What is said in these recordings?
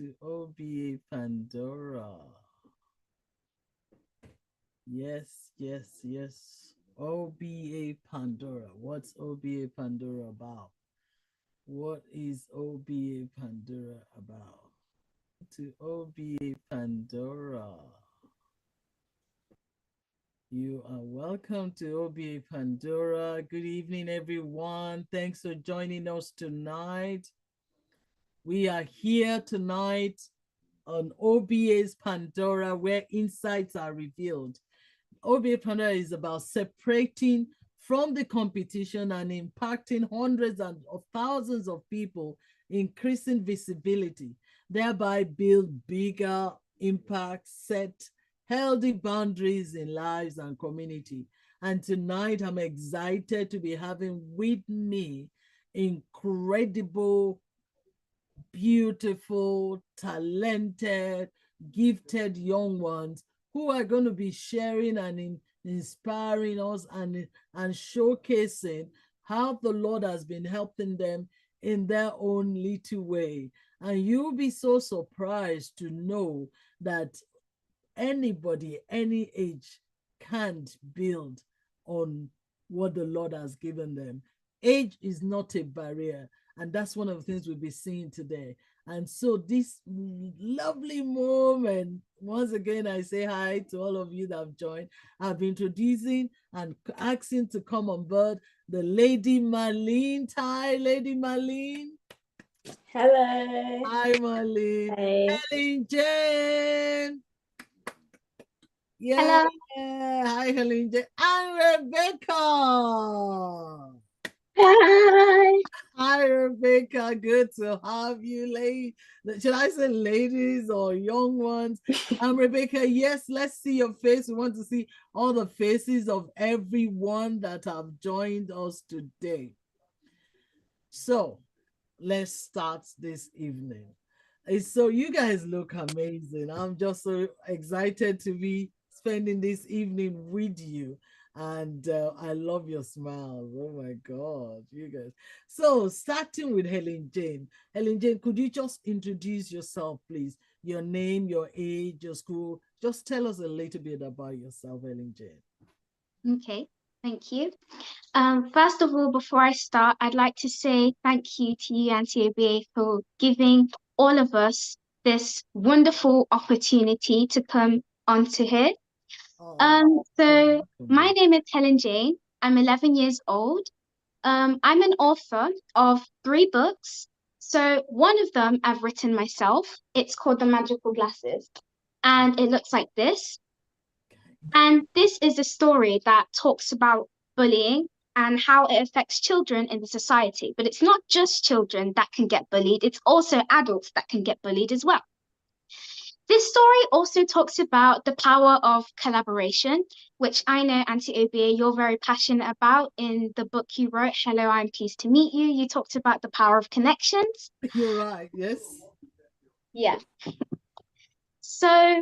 to OBA Pandora. Yes, yes, yes. OBA Pandora. What's OBA Pandora about? What is OBA Pandora about? To OBA Pandora. You are welcome to OBA Pandora. Good evening, everyone. Thanks for joining us tonight. We are here tonight on OBA's Pandora, where insights are revealed. OBA Pandora is about separating from the competition and impacting hundreds of thousands of people, increasing visibility, thereby build bigger impact, set healthy boundaries in lives and community. And tonight I'm excited to be having with me incredible, beautiful, talented, gifted young ones who are going to be sharing and inspiring us and showcasing how the Lord has been helping them in their own little way. And you'll be so surprised to know that anybody, any age, can't build on what the Lord has given them. Age is not a barrier. And that's one of the things we'll be seeing today. And so this lovely moment, once again, I say hi to all of you that have joined. I've been introducing and asking to come on board the Lady Marlene. Hi, Lady Marlene. Hello. Hi, Marlene. Hey. Helen Jane. Yeah. Hello. Hi, Helen Jane. And Rebecca. Hi. Hi, Rebecca. Good to have you, ladies. Should I say ladies or young ones? Rebecca, yes, let's see your face. We want to see all the faces of everyone that have joined us today. So let's start this evening. So you guys look amazing. I'm just so excited to be spending this evening with you. And I love your smiles. Oh my God, you guys. So starting with Helen Jane. Helen Jane, could you just introduce yourself, please? Your name, your age, your school. Just tell us a little bit about yourself, Helen Jane. Okay, thank you. First of all, before I start, I'd like to say thank you to you, Auntie OBA, for giving all of us this wonderful opportunity to come onto here. So my name is Helen Jane. I'm 11 years old. I'm an author of 3 books. So one of them I've written myself. It's called The Magical Glasses, and it looks like this. And this is a story that talks about bullying and how it affects children in the society. But it's not just children that can get bullied, it's also adults that can get bullied as well. This story also talks about the power of collaboration, which I know, Auntie OBA, you're very passionate about in the book you wrote, Hello, I'm Pleased to Meet You. You talked about the power of connections. You're right, yes. Yeah. So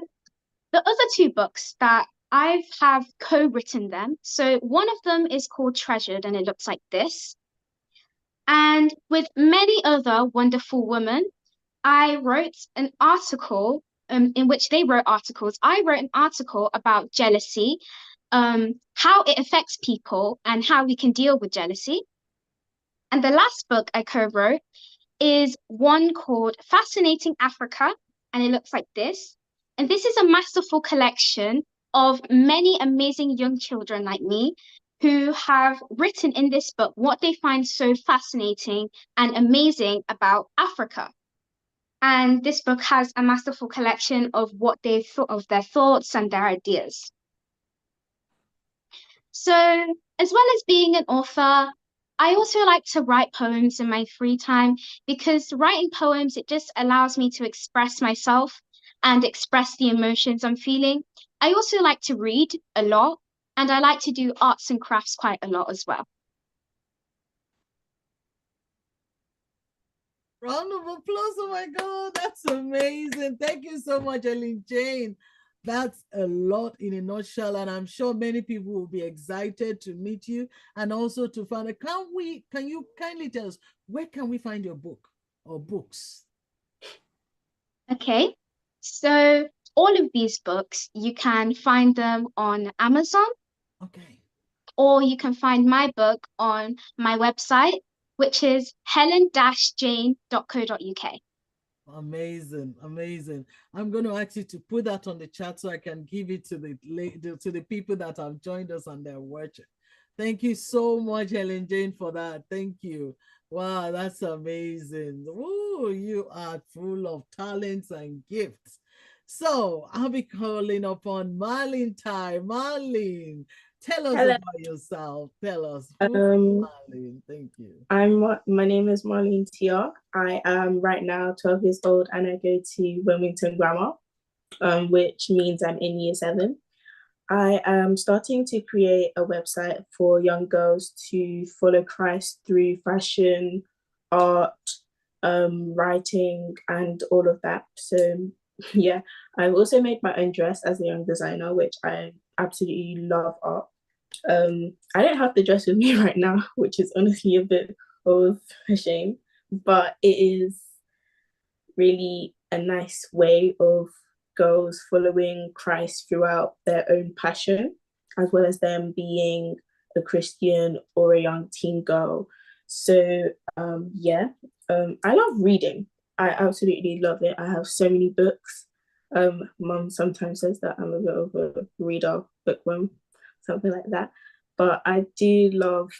the other 2 books that I have co-written them. So one of them is called Treasured, and it looks like this. And with many other wonderful women, I wrote an article in which they wrote articles. I wrote an article about jealousy, how it affects people and how we can deal with jealousy. And the last book I co-wrote is one called Fascinating Africa, and it looks like this. And this is a masterful collection of many amazing young children like me who have written in this book what they find so fascinating and amazing about Africa. And this book has a masterful collection of what they thought of their thoughts and their ideas. So, as well as being an author, I also like to write poems in my free time because writing poems, it just allows me to express myself and express the emotions I'm feeling. I also like to read a lot, and I like to do arts and crafts quite a lot as well. Round of applause. Oh my God, that's amazing. Thank you so much, Helen Jane. That's a lot in a nutshell, and I'm sure many people will be excited to meet you and also to find out. Can you kindly tell us where can we find your book or books? Okay, so all of these books, you can find them on Amazon, Okay. or you can find my book on my website, which is helen-jane.co.uk. Amazing, amazing. I'm going to ask you to put that on the chat so I can give it to the people that have joined us and they're watching. Thank you so much, Helen Jane, for that. Thank you. Wow, that's amazing. Ooh, you are full of talents and gifts. So I'll be calling upon Marlene Tai. Marlene, tell us Hello. about yourself. Tell us who is Marlene. Thank you. My name is Marlene Tia. I am right now 12 years old and I go to Wilmington Grammar, which means I'm in year 7. I am starting to create a website for young girls to follow Christ through fashion, art, writing, and all of that. So yeah, I've also made my own dress as a young designer, which I absolutely love art. I don't have the dress with me right now, which is honestly a bit of a shame, but it is really a nice way of girls following Christ throughout their own passion, as well as them being a Christian or a young teen girl. So I love reading. I absolutely love it. I have so many books. Mum sometimes says that I'm a bit of a reader, bookworm, something like that. But I do love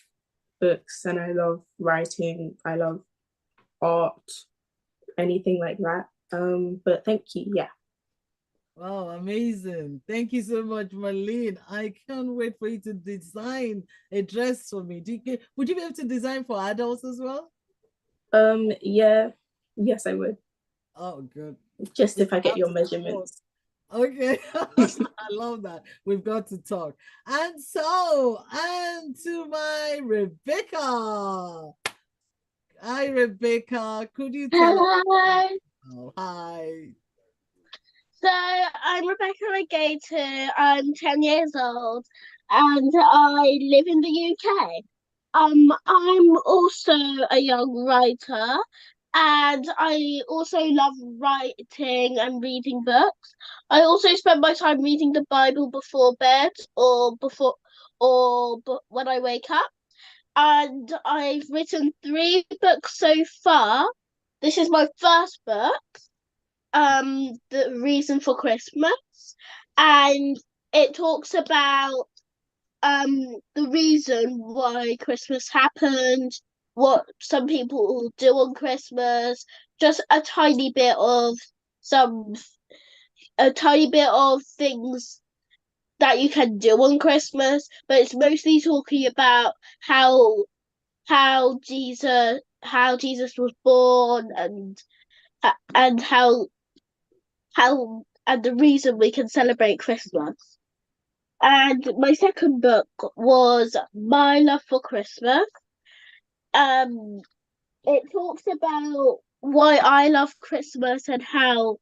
books and I love writing. I love art, anything like that. But thank you. Yeah. Wow, amazing. Thank you so much, Marlene. I can't wait for you to design a dress for me. Would you be able to design for adults as well? Yeah. Yes, I would. Oh, good. Just We if I get have your to talk. measurements. Okay. I love that. We've got to talk. And to my Rebecca. Hi, Rebecca. Could you tell us? Hello. Oh, hi. So I'm Rebecca Regator. I'm 10 years old and I live in the UK. I'm also a young writer and I also love writing and reading books. I also spend my time reading the Bible before bed when I wake up. And I've written 3 books so far. This is my first book, The Reason for Christmas, and it talks about the reason why Christmas happened, what some people do on Christmas, just some a tiny bit of things that you can do on Christmas, but it's mostly talking about how Jesus was born and how and the reason we can celebrate Christmas. And my second book was My Love for Christmas. Um, it talks about why I love Christmas and how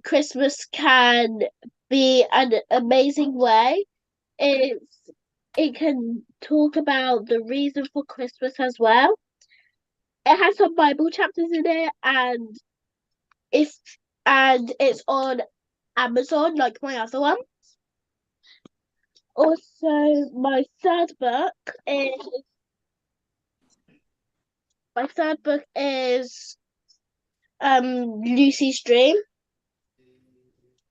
Christmas can be an amazing way. It can talk about the reason for Christmas as well. It has some Bible chapters in it, if and it's on Amazon like my other one. Also, my third book is Lucy's Dream,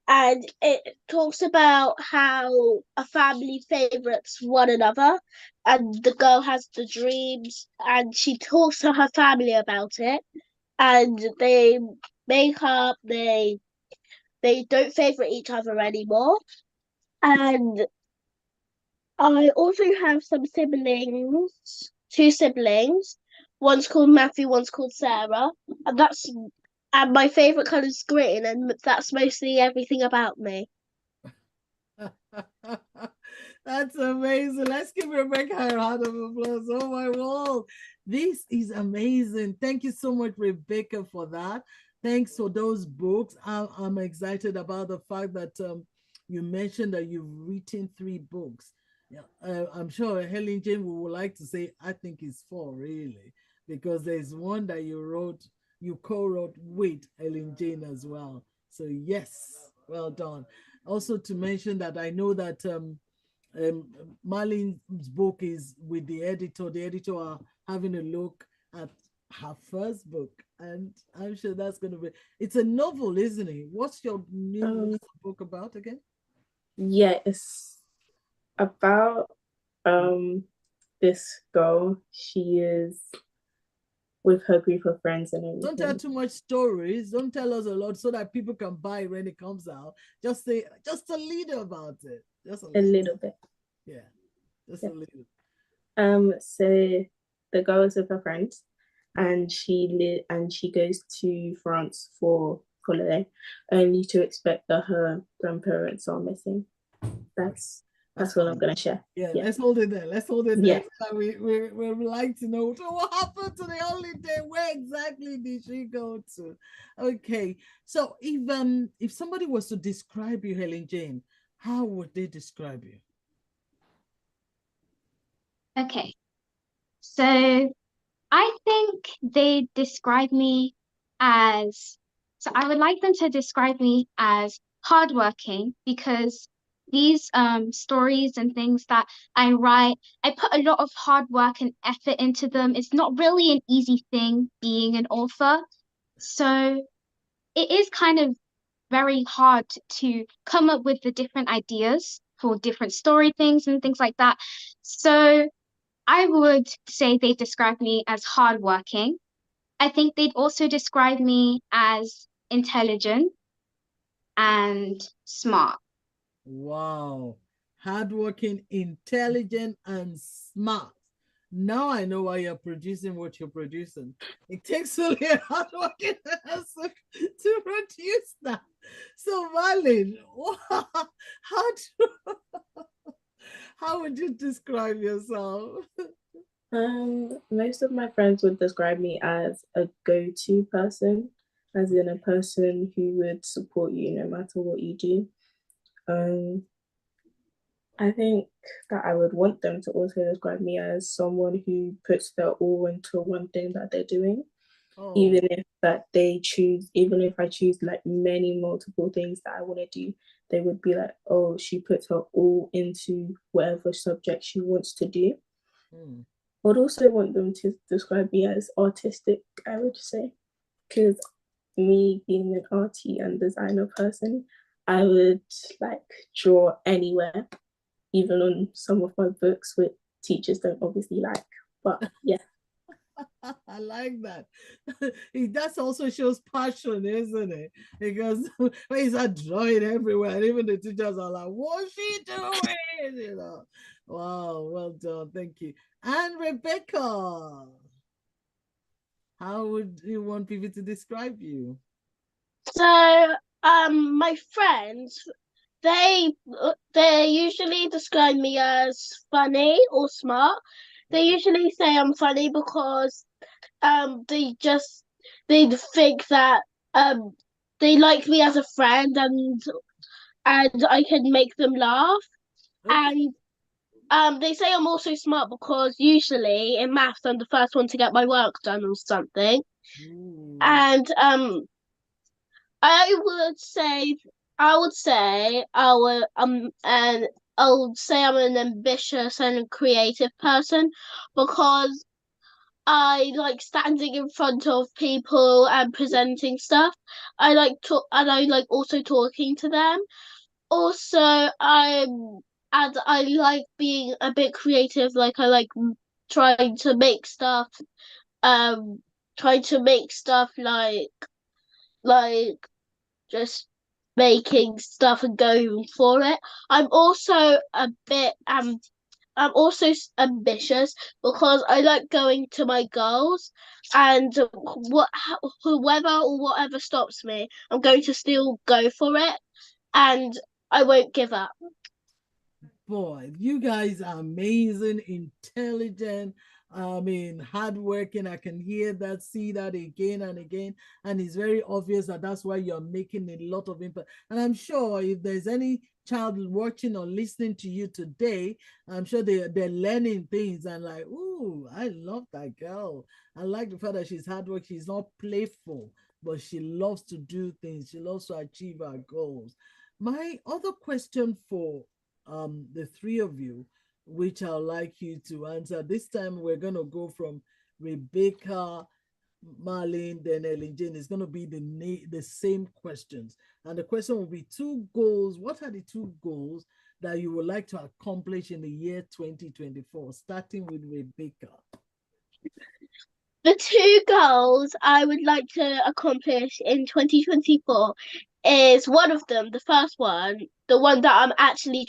and it talks about how a family favorites one another, and the girl has the dreams, and she talks to her family about it, and they make up. They don't favorite each other anymore, and I also have some siblings, 2 siblings. One's called Matthew, one's called Sarah, and my favorite color is green, and that's mostly everything about me. That's amazing. Let's give Rebecca a round of applause. Oh my word. This is amazing. Thank you so much, Rebecca, for that. Thanks for those books. I'm excited about the fact that you mentioned that you've written 3 books. Yeah, I'm sure Helen Jane would like to say, I think it's 4 really, because there's one that you wrote you co-wrote with Helen Jane as well. So yes, well done. Also to mention that I know that um, Marlene's book is with the editor. The editor are having a look at her first book, and I'm sure that's going to be. It's a novel, isn't it? What's your new book about again? Yeah, it's about this girl. She is with her group of friends and Don't tell everything. too much stories. Don't tell us a lot so that people can buy it when it comes out. Just say just a little about it. Just a A little. little bit. Yeah, just Yeah. a little. So the girl is with her friends, and she goes to France for holiday, only to expect that her grandparents are missing. That's all I'm gonna share. Yeah, Yeah. let's hold it there. Let's hold it Yeah. there. So we would like to know, so what happened to the holiday? Where exactly did she go to? Okay, so if somebody was to describe you, Helen Jane, how would they describe you? Okay. So I think they describe me as, so I would like them to describe me as hardworking because these stories and things that I write, I put a lot of hard work and effort into them. It's not really an easy thing being an author. So it is kind of very hard to come up with the different ideas for different story things and things like that. So I would say they describe me as hardworking. I think they'd also describe me as intelligent and smart. Wow, hardworking, intelligent, and smart. Now I know why you're producing what you're producing. It takes only a hardworking person to produce that. So, Marlene, how do, how would you describe yourself? Most of my friends would describe me as a go-to person, as in a person who would support you no matter what you do. I think that I would want them to also describe me as someone who puts their all into one thing that they're doing, Oh, even if I choose like many multiple things that I want to do, they would be like, oh, she puts her all into whatever subject she wants to do. hmm. I would also want them to describe me as artistic, I would say, because me being an arty and designer person, I would like draw anywhere, even on some of my books, which teachers don't obviously like. But yeah. I like that. That also shows passion, isn't it? Because when you start drawing everywhere, even the teachers are like, "What's she doing?" You know. Wow, well done, thank you. And Rebecca, how would you want people to describe you? So, my friends, they usually describe me as funny or smart. They usually say I'm funny because they think that they like me as a friend and I can make them laugh. Okay. And they say I'm also smart because usually in maths I'm the first one to get my work done or something. Ooh. And I would say I would say I'm an ambitious and creative person because I like standing in front of people and presenting stuff. I like also talking to them. Also, I like being a bit creative. Like I like trying to make stuff. Um, trying to make stuff like just making stuff and going for it. I'm also a bit I'm also ambitious because I like going to my goals, and whoever or whatever stops me, I'm going to still go for it, and I won't give up. Boy, you guys are amazing, intelligent, I mean, hardworking. I can hear that, see that again and again. And it's very obvious that that's why you're making a lot of impact. And I'm sure if there's any child watching or listening to you today, I'm sure they're learning things and like, ooh, I love that girl. I like the fact that she's hardworking. She's not playful, but she loves to do things. She loves to achieve her goals. My other question for the three of you, which I'd like you to answer. This time we're going to go from Rebecca, Marlene, then Ellen Jane. It's going to be the same questions. And the question will be two goals. What are the two goals that you would like to accomplish in the year 2024? Starting with Rebecca. The two goals I would like to accomplish in 2024 is one of them, the first one, the one that I'm actually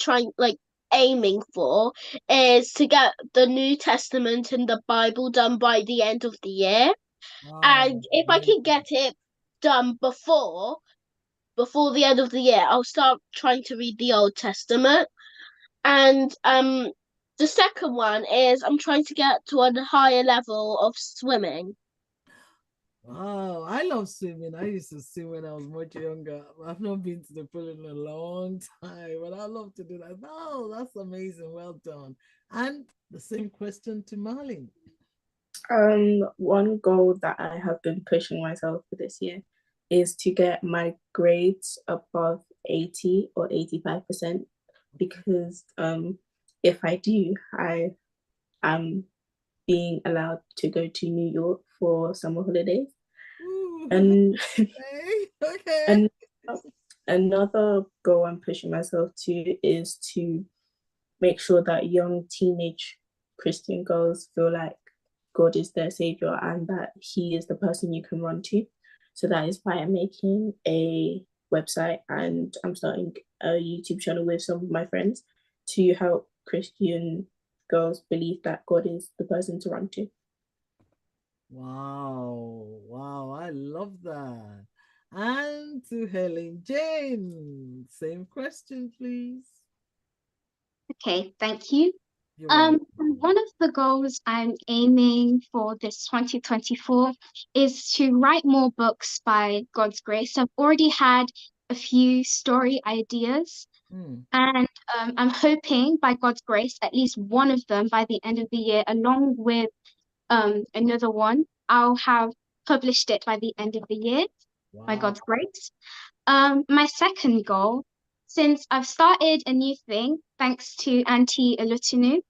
aiming for, is to get the New Testament and the Bible done by the end of the year. Wow, And if I very can get it done before the end of the year, I'll start trying to read the Old Testament. And the second one is I'm trying to get to a higher level of swimming. Wow, I love swimming. I used to swim when I was much younger. I've not been to the pool in a long time, but I love to do that. Oh, that's amazing. Well done. And the same question to Marlene. One goal that I have been pushing myself for this year is to get my grades above 80 or 85%, because if I do, I am being allowed to go to New York for summer holidays. Ooh, And okay. and another goal I'm pushing myself to is to make sure that young teenage Christian girls feel like God is their savior and that He is the person you can run to. So that is why I'm making a website and I'm starting a YouTube channel with some of my friends to help Christian girls believe that God is the person to run to. Wow, wow, I love that. And to Helen Jane, same question, please. Okay, thank you. You're welcome. One of the goals I'm aiming for this 2024 is to write more books by God's grace. I've already had a few story ideas, Mm. and I'm hoping by God's grace, at least one of them by the end of the year, along with another one, I'll have published it by the end of the year by Wow. God's grace. My second goal, since I've started a new thing, thanks to Auntie Alutinu,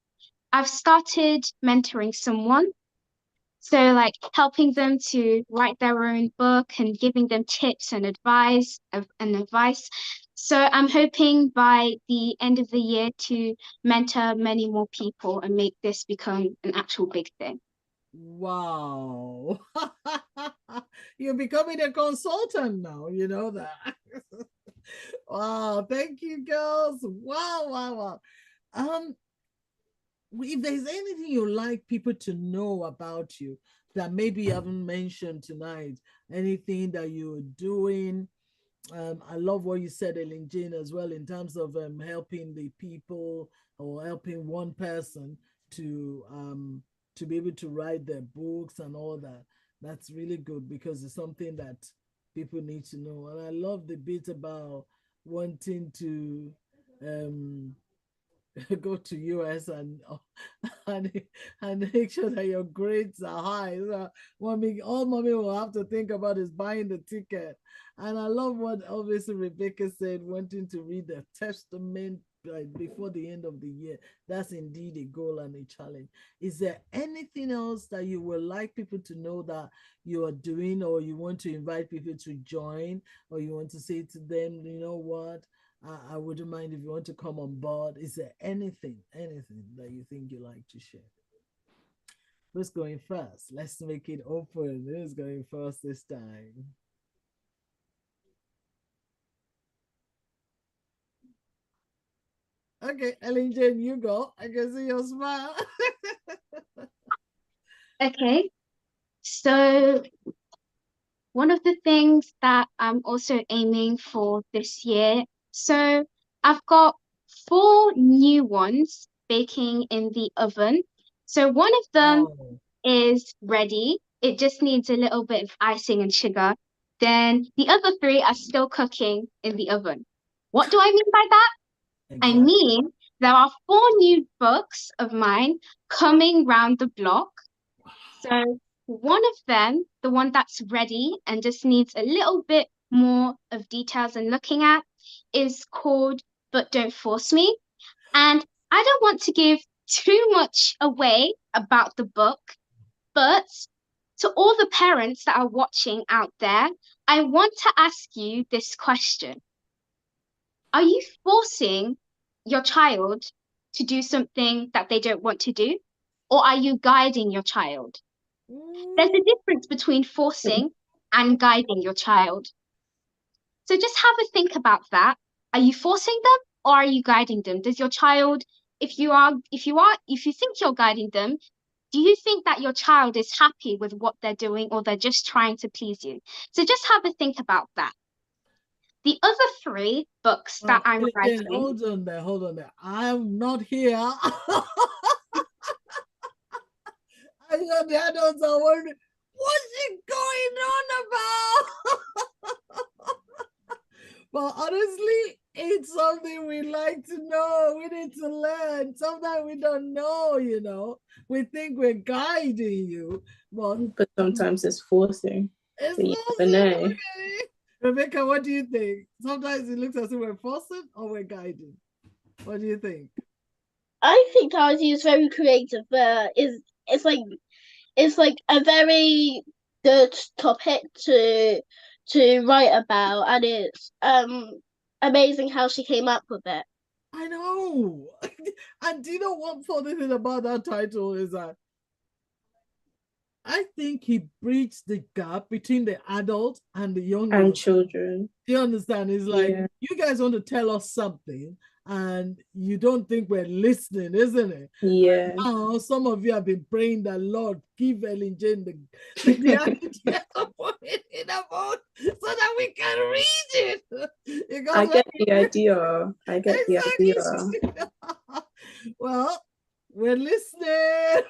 I've started mentoring someone. So, like helping them to write their own book and giving them tips and advice. So, I'm hoping by the end of the year to mentor many more people and make this become an actual big thing. Wow. You're becoming a consultant now, you know that. Wow, thank you, girls. Wow, wow, wow. If there's anything you like people to know about you that maybe you haven't mentioned tonight, anything that you're doing. I love what you said, Ellen Jane, as well, in terms of helping the people or helping one person to be able to write their books and all that. That's really good because it's something that people need to know. And I love the bit about wanting to um, go to US and and make sure that your grades are high. So all mommy will have to think about is buying the ticket. And I love what obviously Rebecca said, wanting to read the Testament before the end of the year. That's indeed a goal and a challenge. Is there anything else that you would like people to know that you are doing, or you want to invite people to join, or you want to say to them, you know what? I wouldn't mind if you want to come on board. Is there anything that you think you like to share? Who's going first? Let's make it open. Who's going first this time? Okay, Ellen Jane, you go. I can see your smile. Okay, so one of the things that I'm also aiming for this year, so I've got 4 new ones baking in the oven. So one of them Oh, is ready. It just needs a little bit of icing and sugar. Then the other three are still cooking in the oven. What do I mean by that? I exactly. mean, there are 4 new books of mine coming round the block. So one of them, the one that's ready and just needs a little bit more of details and looking at, is called But Don't Force Me. And I don't want to give too much away about the book, but to all the parents that are watching out there, I want to ask you this question. Are you forcing your child to do something that they don't want to do? Or are you guiding your child? There's a difference between forcing and guiding your child. So just have a think about that. Are you forcing them or are you guiding them? Does your child, if you think you're guiding them, do you think that your child is happy with what they're doing or they're just trying to please you? So just have a think about that. The other 3 books that I'm Ellen, writing, hold on there. I'm not here. I know the adults are wondering, what's it going on about? But honestly, it's something we like to know. We need to learn. Sometimes we don't know, you know. We think we're guiding you, but sometimes it's forcing. it's So you not never know. okay. Rebecca, what do you think? Sometimes it looks as if we're forcing or we're guiding. What do you think? I think Tarzan is very creative, but it's like a very good topic to write about, and it's amazing how she came up with it. I know. And do you know what funny thing about that title is that I think he bridged the gap between the adult and the young And ones. children. Do you understand? It's like, Yeah. you guys want to tell us something and you don't think we're listening, isn't it? Yeah. Now, some of you have been praying that, Lord, give Ellen Jane the idea of putting in a boat so that we can read it. I get the idea. I get the idea. Exactly. Well, we're listening.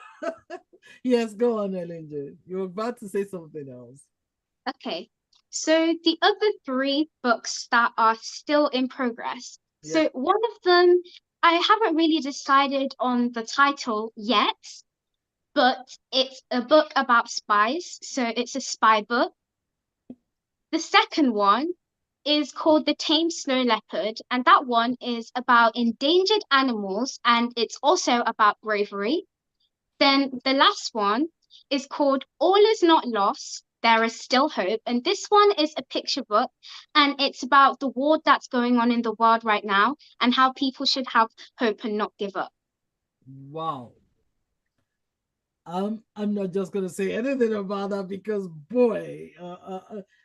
Yes, go on, Ellen Jane. You're about to say something else. okay. So the other 3 books that are still in progress. Yeah. So one of them, I haven't really decided on the title yet, but it's a book about spies. So it's a spy book. The second one is called The Tame Snow Leopard, and that one is about endangered animals and it's also about bravery. Then the last one is called All Is Not Lost, There Is Still Hope. And this one is a picture book and it's about the war that's going on in the world right now and how people should have hope and not give up. Wow. I'm not just going to say anything about that because, boy,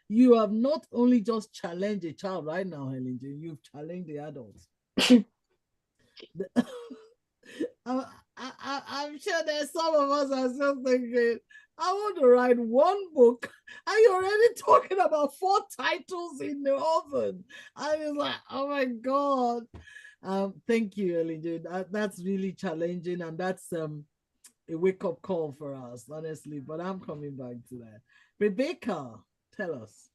you have not only just challenged a child right now, Helen, you've challenged the adults. I'm sure there's some of us are still thinking, I want to write one book, and you're already talking about 4 titles in the oven. I was like, oh my God. Thank you, Ellen. That's really challenging, and that's a wake-up call for us, honestly. But I'm coming back to that. Rebecca, tell us.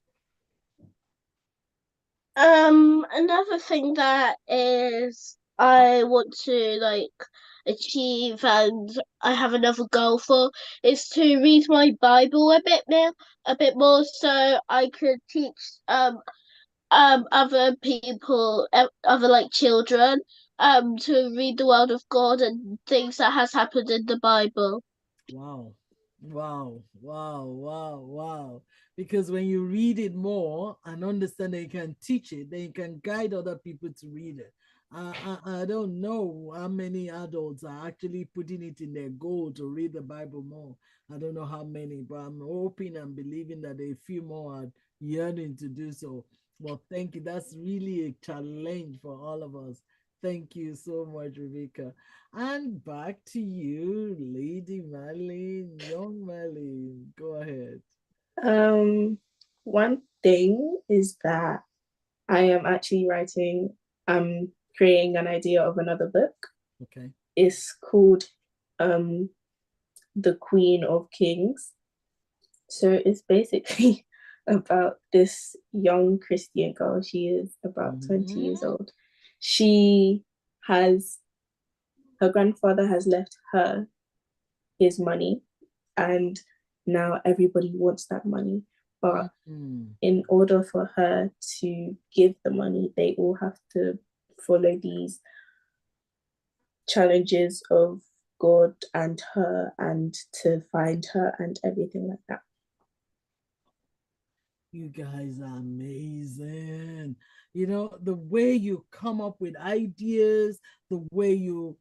Another thing that is I want to achieve, and I have another goal for, is to read my Bible a bit more, so I could teach other people, other like children, to read the word of God and things that has happened in the Bible. Wow. Wow, wow, wow, wow. Because when you read it more and understand that you can teach it, then you can guide other people to read it. I don't know how many adults are actually putting it in their goal to read the Bible more. I don't know how many, but I'm hoping and believing that a few more are yearning to do so. Well, thank you. That's really a challenge for all of us. Thank you so much, Rebecca. And back to you, Lady Marlene, young Marlene. Go ahead. One thing is that I am actually creating an idea of another book. Okay. It's called the Queen of Kings. So it's basically about this young Christian girl. She is about 20 years old. Her grandfather has left her his money, and now everybody wants that money. But in order for her to give the money, they all have to follow these challenges of God and her, and to find her and everything like that. You guys are amazing. You know, the way you come up with ideas, the way you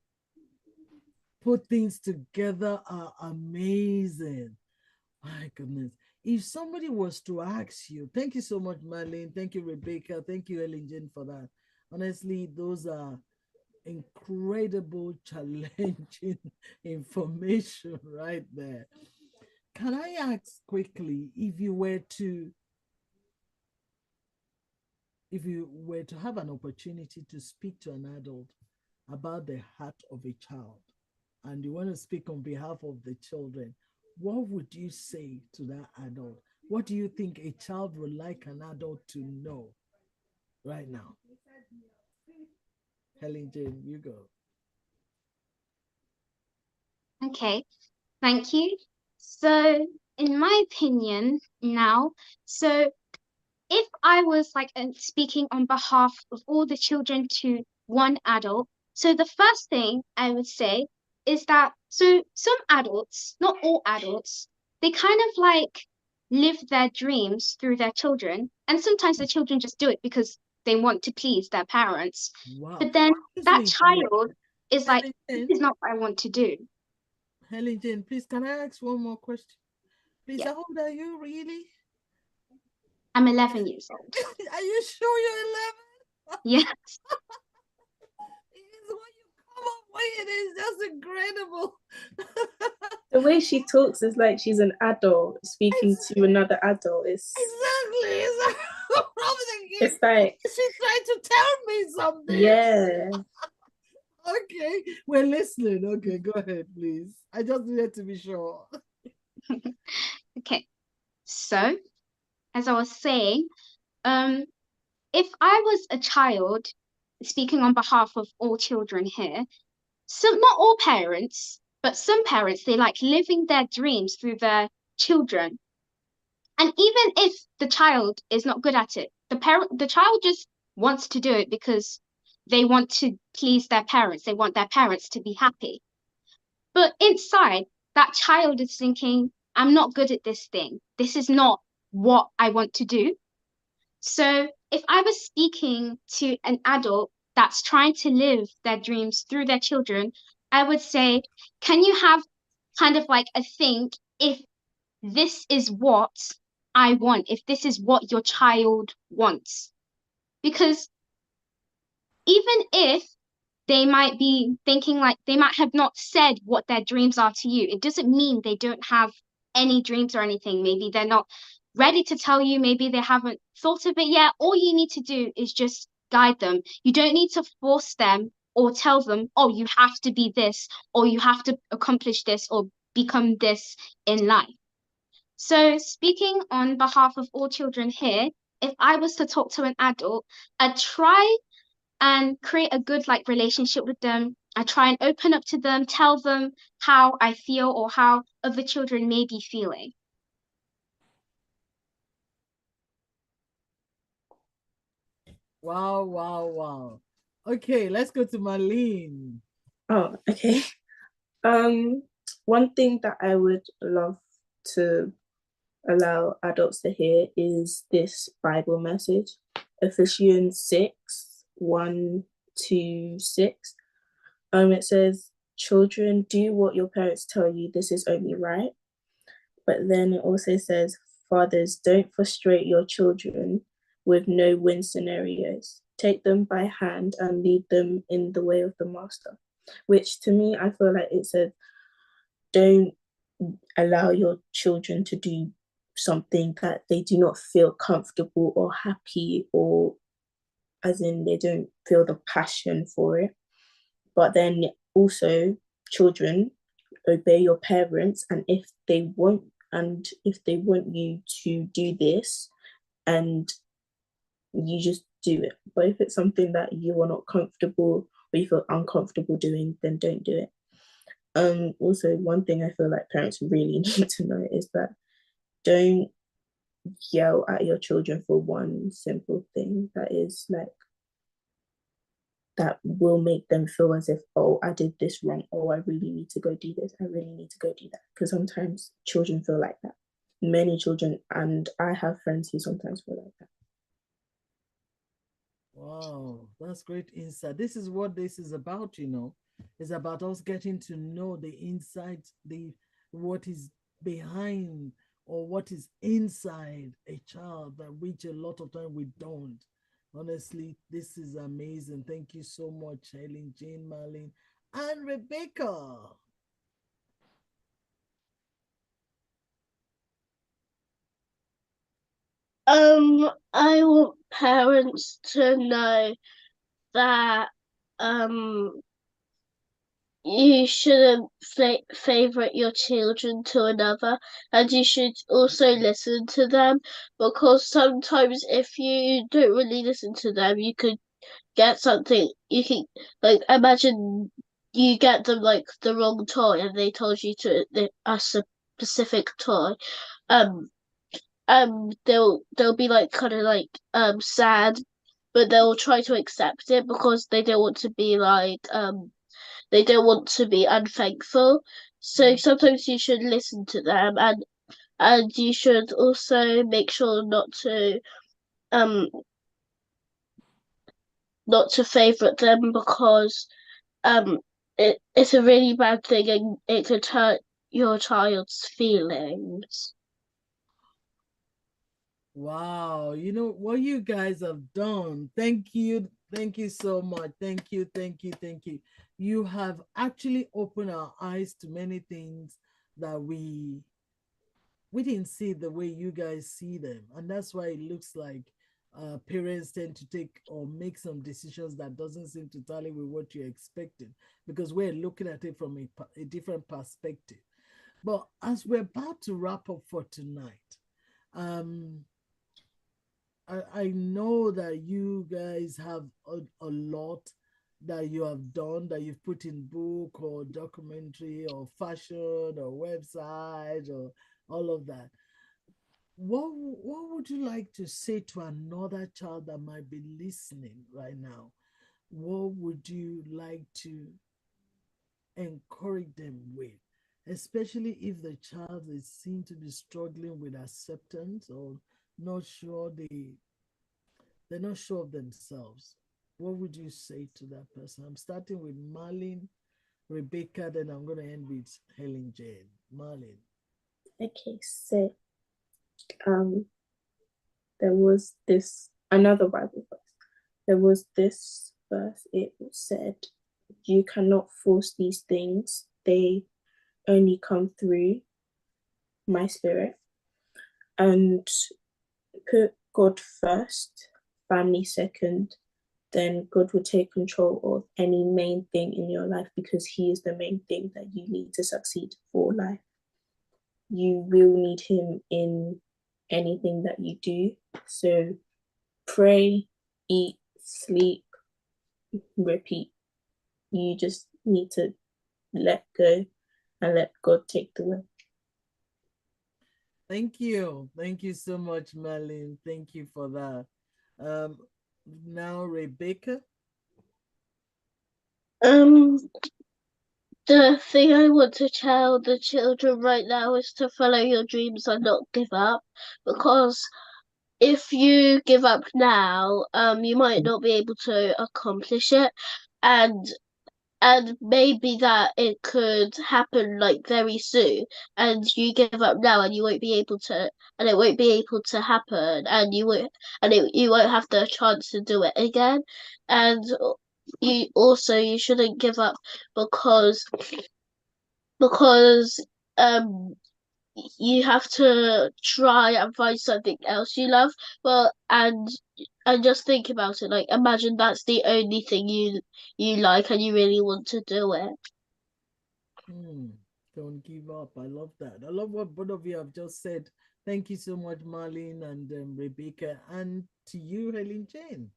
put things together are amazing. My goodness. If somebody was to ask you, thank you so much, Marlene. Thank you, Rebecca. Thank you, Ellen Jane, for that. Honestly, those are incredible, challenging information right there. Can I ask quickly, if you were to have an opportunity to speak to an adult about the heart of a child, and you want to speak on behalf of the children, what would you say to that adult? What do you think a child would like an adult to know right now? Helen Jane, you go. Okay, thank you. So, in my opinion, now, so if I was like speaking on behalf of all the children to one adult, so the first thing I would say is that, so some adults, not all adults, they kind of like live their dreams through their children. And sometimes the children just do it because they want to please their parents. Wow. But then that child is like, this is not what I want to do. Helen Jane, please, can I ask one more question? Please, Yeah. how old are you really? I'm 11 years old. Are you sure you're 11? Yes. What you come up with is just incredible. The way she talks is like she's an adult speaking to another adult. Exactly. It's like she's trying to tell me something. Yeah. Okay, we're listening. Okay, go ahead, please. I just needed to be sure. Okay, so as I was saying, if I was a child, speaking on behalf of all children here, not all parents, but some parents, they like living their dreams through their children. And even if the child is not good at it, the child just wants to do it because they want to please their parents. They want their parents to be happy. But inside, that child is thinking, I'm not good at this thing. This is not what I want to do. So if I was speaking to an adult that's trying to live their dreams through their children, I would say, can you have kind of like a think if this is what I want, if this is what your child wants? Because even if they might be thinking like they might have not said what their dreams are to you, it doesn't mean they don't have any dreams or anything. Maybe they're not ready to tell you, maybe they haven't thought of it yet. All you need to do is just guide them. You don't need to force them or tell them, oh, you have to be this, or you have to accomplish this or become this in life. So speaking on behalf of all children here, if I was to talk to an adult, I'd try and create a good like relationship with them. I try and open up to them, tell them how I feel or how other children may be feeling. Wow, wow, wow. Okay, let's go to Marlene. Oh, okay. One thing that I would love to allow adults to hear is this Bible message, Ephesians 6:1-6. It says, children, do what your parents tell you. This is only right. But then it also says, fathers, don't frustrate your children with no-win scenarios. Take them by hand and lead them in the way of the master. Which to me, I feel like it says, don't allow your children to do something that they do not feel comfortable or happy, or as in they don't feel the passion for it. But then also children, obey your parents, and if they want you to do this, and you just do it. But if it's something that you are not comfortable or you feel uncomfortable doing, then don't do it. Also, one thing I feel like parents really need to know is that don't yell at your children for one simple thing that is like that will make them feel as if, oh, I did this wrong, oh, I really need to go do this, I really need to go do that. Because sometimes children feel like that. Many children, and I have friends who sometimes feel like that. Wow, that's great insight. This is what this is about, you know. It's about us getting to know the inside, the what is behind or what is inside a child, that which a lot of time we don't. Honestly, this is amazing. Thank you so much, Helen, Jane, Marlene, and Rebecca. I want parents to know that you shouldn't favorite your children to another, and you should also listen to them, because sometimes if you don't really listen to them, you could get something. You can, like, imagine you get them like the wrong toy, and they told you a specific toy. Um, they'll be like kind of like sad, but they'll try to accept it because they don't want to be like they don't want to be unthankful. So sometimes you should listen to them, and you should also make sure um not to favorite them, because it's a really bad thing, and it could hurt your child's feelings. Wow, you know what you guys have done. Thank you. Thank you so much. Thank you. Thank you. Thank you. You have actually opened our eyes to many things that we didn't see the way you guys see them. And that's why it looks like parents tend to take or make some decisions that doesn't seem to tally with what you're expecting, because we're looking at it from a different perspective. But as we're about to wrap up for tonight, um, I know that you guys have a lot that you have done, that you've put in book or documentary or fashion or website or all of that. What would you like to say to another child that might be listening right now? What would you like to encourage them with, especially if the child is seen to be struggling with acceptance or not sure they're not sure of themselves? What would you say to that person? I'm starting with Marlene, Rebecca, then I'm going to end with Helen Jane. Marlene. Okay, so there was this another Bible verse. There was this verse, it said, you cannot force these things, they only come through my spirit. And put God first, family second, then God will take control of any main thing in your life, because He is the main thing that you need to succeed for life. You will need Him in anything that you do. So pray, eat, sleep, repeat. You just need to let go and let God take the wheel. Thank you. Thank you so much, Marlene. Thank you for that. Now, Rebecca. The thing I want to tell the children right now is to follow your dreams and not give up, because if you give up now, you might not be able to accomplish it, and maybe that it could happen like very soon, and you give up now and you won't be able to, and it won't be able to happen, and you won't have the chance to do it again. And you shouldn't give up, because because um you have to try and find something else you love. Well, and just think about it, like imagine that's the only thing you like and you really want to do it. Don't give up. I love that. I love what both of you have just said. Thank you so much, Marlene and Rebecca, and to you, Helen Jane.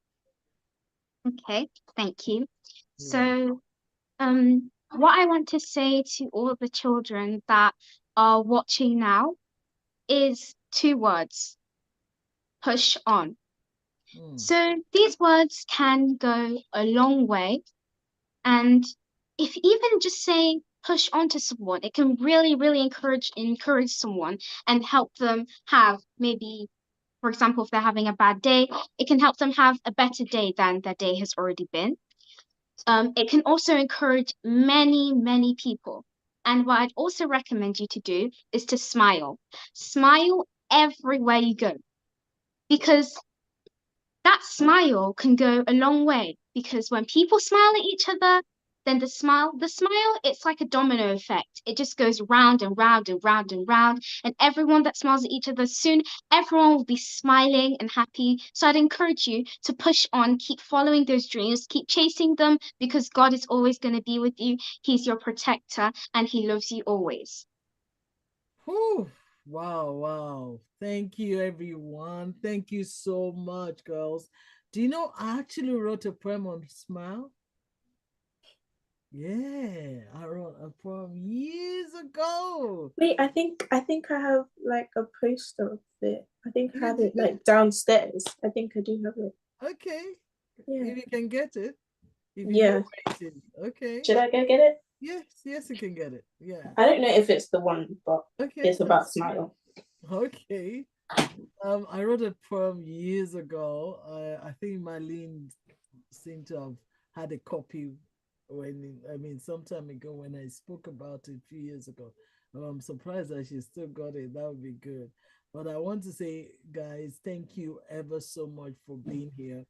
Okay, thank you. You're welcome. So, what I want to say to all the children that are watching now is two words: push on. Mm, So, these words can go a long way. And if even just saying push on to someone, it can really, really encourage someone and help them have maybe, for example, if they're having a bad day, it can help them have a better day than their day has already been. It can also encourage many, many people. And what I'd also recommend you to do is to smile. Smile everywhere you go, because that smile can go a long way, because when people smile at each other, then the smile, it's like a domino effect. It just goes round and round and round and round. And everyone that smiles at each other, soon everyone will be smiling and happy. So I'd encourage you to push on, keep following those dreams, keep chasing them, because God is always going to be with you. He's your protector and he loves you always. whew. Wow, wow. Thank you, everyone. Thank you so much, girls. Do you know I actually wrote a poem on smile? Yeah, I wrote a poem years ago. Wait, I think I have like a poster of it. I think I You have it do? like downstairs. I think I do have it. Okay. Yeah. If you can get it, if you know Yeah. where it is. Okay. Should I go get it? Yes, yes, you can get it. Yeah. I don't know if it's the one, but Okay, it's about that's fine. smile. Okay. I wrote a poem years ago. I think Marlene seemed to have had a copy some time ago when I spoke about it a few years ago. I'm surprised that she still got it. That would be good. But I want to say, guys, thank you ever so much for being here.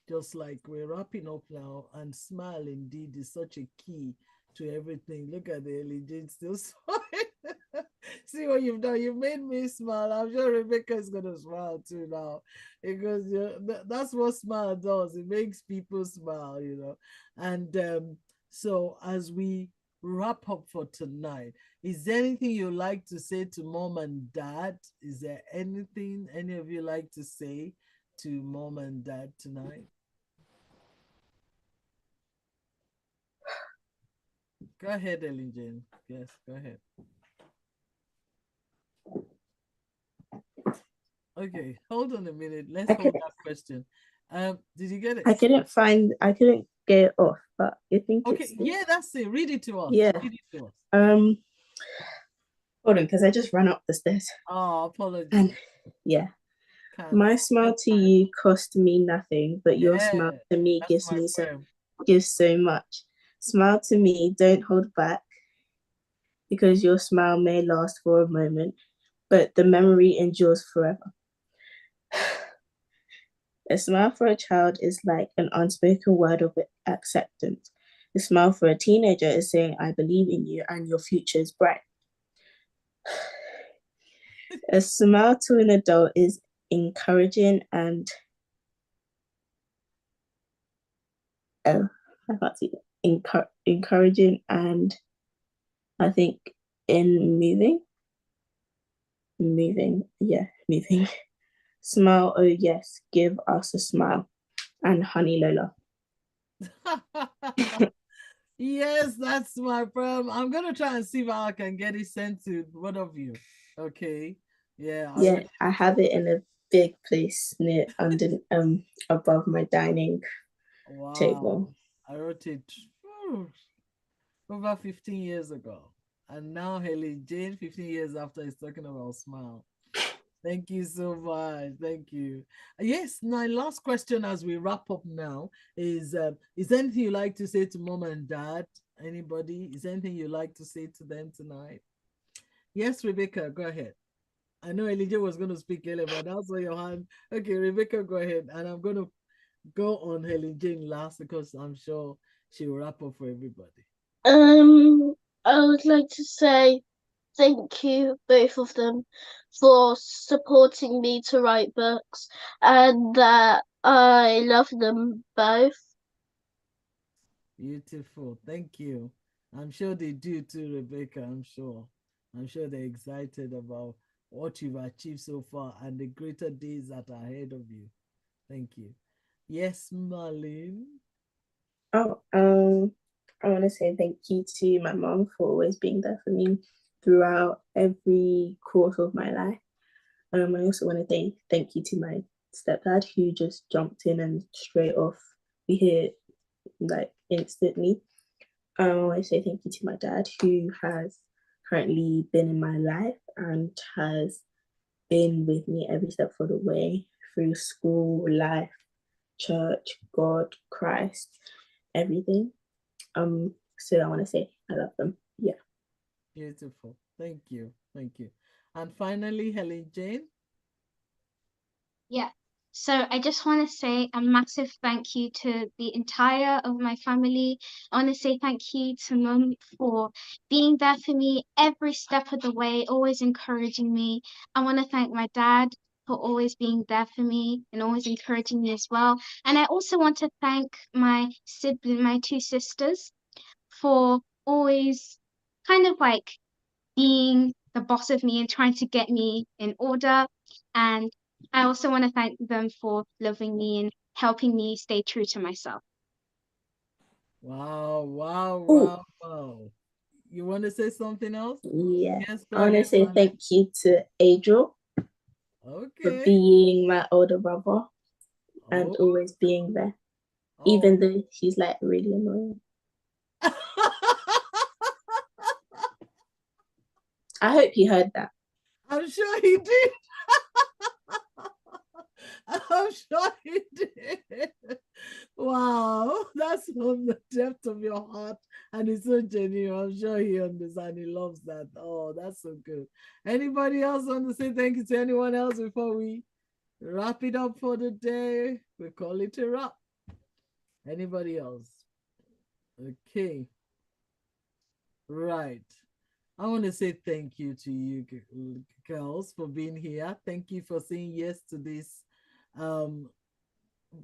Just like we're wrapping up now, and smile indeed is such a key to everything. Look at the Ellie Jane still smiling. See what you've done? You made me smile. I'm sure Rebecca is gonna smile too now, because that's what smile does. It makes people smile, And so as we wrap up for tonight, is there anything you like to say to mom and dad? Is there anything any of you like to say to mom and dad tonight? Go ahead, Ellen Jane. Yes, go ahead. Okay, hold on a minute. Let's I hold could that question. Did you get it? I couldn't get it off, but I think Okay, it's yeah, that's it. Read it to us. yeah. Read it to us. Hold on, because I just ran up the stairs. Oh, apologies. And yeah. Can't. My smile to you cost me nothing, but your smile Yeah, to me that's my poem. gives so much. Smile to me, don't hold back, because your smile may last for a moment, but the memory endures forever. A smile for a child is like an unspoken word of acceptance. A smile for a teenager is saying, I believe in you and your future is bright. A smile to an adult is encouraging and I can't see it. Encouraging and I think in moving. Smile, oh yes, give us a smile. And Honey Lola. Yes, that's my poem. I'm gonna try and see if I can get it sent to one of you. Okay. Yeah, I Yeah, really I have it in a big place near under above my dining wow. table. I wrote it over 15 years ago. And now Haley Jane, 15 years after, is talking about smile. Thank you so much. Thank you. Yes, my last question as we wrap up now is there anything you like to say to mom and dad? Anybody? Is there anything you like to say to them tonight? Yes, Rebecca, go ahead. I know Elijah was going to speak earlier, but I saw your hand. Okay, Rebecca, go ahead. And I'm going to go on Helen Jane last because I'm sure she will wrap up for everybody. I would like to say thank you, both of them, for supporting me to write books, and that I love them both. Beautiful. Thank you. I'm sure they do too, Rebecca. I'm sure. I'm sure they're excited about what you've achieved so far and the greater days that are ahead of you. Thank you. Yes, Marlene. Oh, I want to say thank you to my mom for always being there for me throughout every course of my life. I also want to say thank you to my stepdad who just jumped in and straight off we hear like instantly. I want to say thank you to my dad who has currently been in my life and has been with me every step of the way through school, life, church, God, Christ, everything. So I want to say I love them. Yeah. Beautiful. Thank you. Thank you. And finally, Helen Jane. Yeah. So I just want to say a massive thank you to the entire of my family. I want to say thank you to Mum for being there for me every step of the way, always encouraging me. I want to thank my dad for always being there for me and always encouraging me as well. And I also want to thank my sibling, my two sisters, for always kind of like being the boss of me and trying to get me in order. And I also want to thank them for loving me and helping me stay true to myself. Wow, wow, Oh, wow, wow. You want to say something else? yeah. Yes, go I want to ahead, say Marlene. thank you to Adriel for Okay. being my older brother and Oh, always being there, oh. even though he's like really annoying. I hope you heard that. I'm sure he did. I'm sure he did. Wow, that's from the depth of your heart, and it's so genuine. I'm sure he understands. He loves that. Oh, that's so good. Anybody else want to say thank you to anyone else before we wrap it up for the day? We call it a wrap. Anybody else? Okay, right. I want to say thank you to you girls for being here. Thank you for saying yes to this um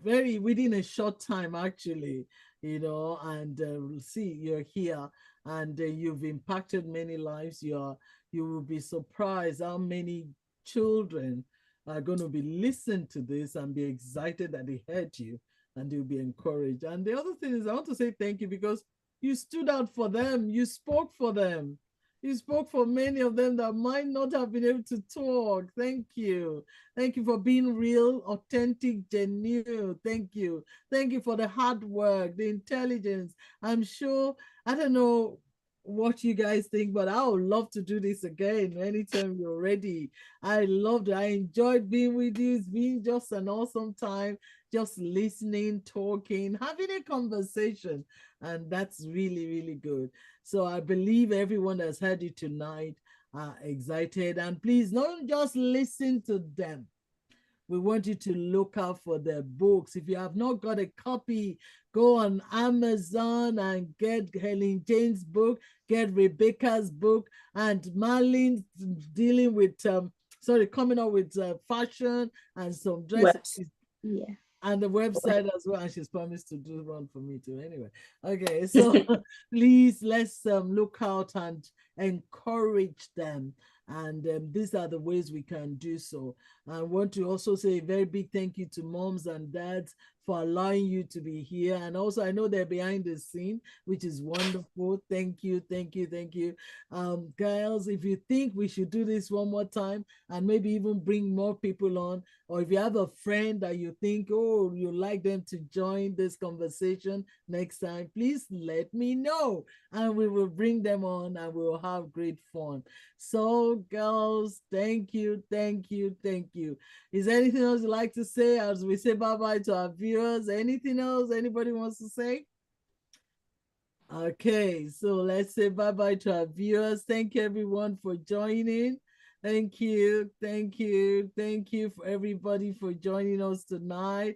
very within a short time actually, and see you're here, and you've impacted many lives. You will be surprised how many children are going to be listening to this and be excited that they heard you, and they'll be encouraged. And the other thing is, I want to say thank you because you stood out for them, you spoke for them. You spoke for many of them that might not have been able to talk. Thank you. Thank you for being real, authentic, genuine. Thank you. Thank you for the hard work, the intelligence. I'm sure, I don't know what you guys think, but I would love to do this again anytime you're ready. I loved it. I enjoyed being with you. It's been just an awesome time, just listening, talking, having a conversation. And that's really, really good. So I believe everyone that's heard it tonight are excited. And please don't just listen to them. We want you to look out for their books. If you have not got a copy, go on Amazon and get Helen Jane's book, get Rebecca's book, and Marlene dealing with coming up with fashion and some dresses. Yeah. And the website as well, and she's promised to do one for me too. Anyway, okay, so please let's look out and encourage them, and these are the ways we can do so. I want to also say a very big thank you to moms and dads for allowing you to be here, and also I know they're behind the scene, which is wonderful. Thank you, thank you, thank you. Girls, if you think we should do this one more time and maybe even bring more people on, or if you have a friend that you think, oh, you like them to join this conversation next time, please let me know and we will bring them on and we will have great fun. So, girls, thank you, thank you, thank you. Is there anything else you'd like to say as we say bye-bye to our viewers? Anything else anybody wants to say? Okay, so let's say bye-bye to our viewers. Thank you, everyone, for joining. Thank you, thank you, thank you for everybody for joining us tonight.